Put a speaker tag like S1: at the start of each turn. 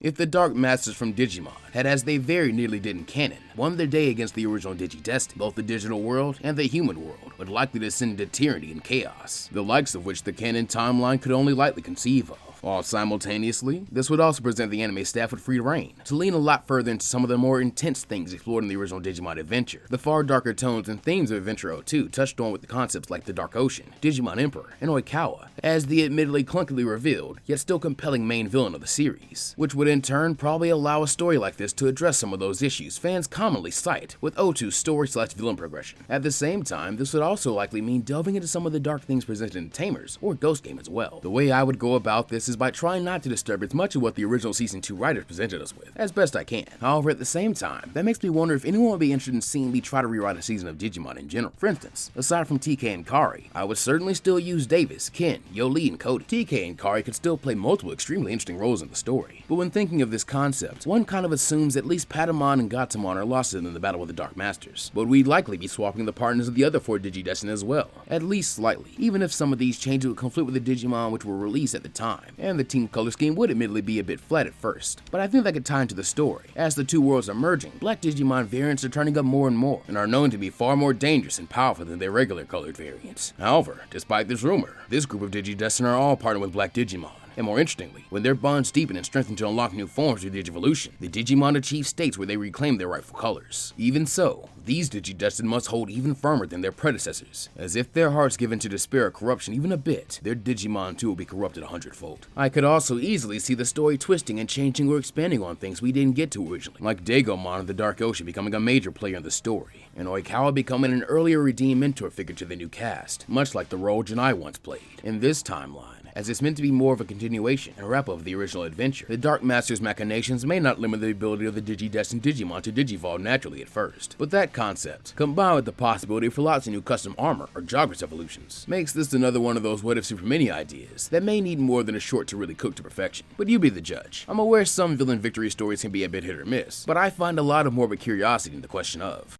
S1: If the Dark Masters from Digimon had, as they very nearly did in canon, won their day against the original Digidestined, both the digital world and the human world would likely descend into tyranny and chaos, the likes of which the canon timeline could only lightly conceive of. While simultaneously, this would also present the anime staff with free reign to lean a lot further into some of the more intense things explored in the original Digimon Adventure. The far darker tones and themes of Adventure 02 touched on with the concepts like the Dark Ocean, Digimon Emperor, and Oikawa, as the admittedly clunkily revealed, yet still compelling main villain of the series, which would in turn probably allow a story like this to address some of those issues fans commonly cite with 02's story/villain progression. At the same time, this would also likely mean delving into some of the dark things presented in Tamers or Ghost Game as well. The way I would go about this is by trying not to disturb as much of what the original Season 2 writers presented us with, as best I can. However, at the same time, that makes me wonder if anyone would be interested in seeing me try to rewrite a season of Digimon in general. For instance, aside from TK and Kari, I would certainly still use Davis, Ken, Yoli, and Cody. TK and Kari could still play multiple extremely interesting roles in the story, but when thinking of this concept, one kind of assumes at least Patamon and Gatomon are lost in the battle with the Dark Masters, but we'd likely be swapping the partners of the other 4 Digidestined as well, at least slightly, even if some of these changes would conflict with the Digimon which were released at the time, and the team color scheme would admittedly be a bit flat at first, but I think that could tie into the story. As the two worlds are merging, Black Digimon variants are turning up more and more, and are known to be far more dangerous and powerful than their regular colored variants. However, despite this rumor, this group of Digidestined are all partnered with Black Digimon. And more interestingly, when their bonds deepen and strengthen to unlock new forms through Digivolution, the Digimon achieve states where they reclaim their rightful colors. Even so, these Digidestined must hold even firmer than their predecessors, as if their hearts give in to despair or corruption even a bit, their Digimon too will be corrupted 100-fold. I could also easily see the story twisting and changing or expanding on things we didn't get to originally, like Dagomon of the Dark Ocean becoming a major player in the story, and Oikawa becoming an earlier redeemed mentor figure to the new cast, much like the role Gennai once played. In this timeline, as it's meant to be more of a continuation and wrap-up of the original adventure, the Dark Master's machinations may not limit the ability of the Digidestined Digimon to digivolve naturally at first, but that concept, combined with the possibility for lots of new custom armor or Jogress evolutions, makes this another one of those what-if super mini ideas that may need more than a short to really cook to perfection. But you be the judge. I'm aware some villain victory stories can be a bit hit or miss, but I find a lot of morbid curiosity in the question of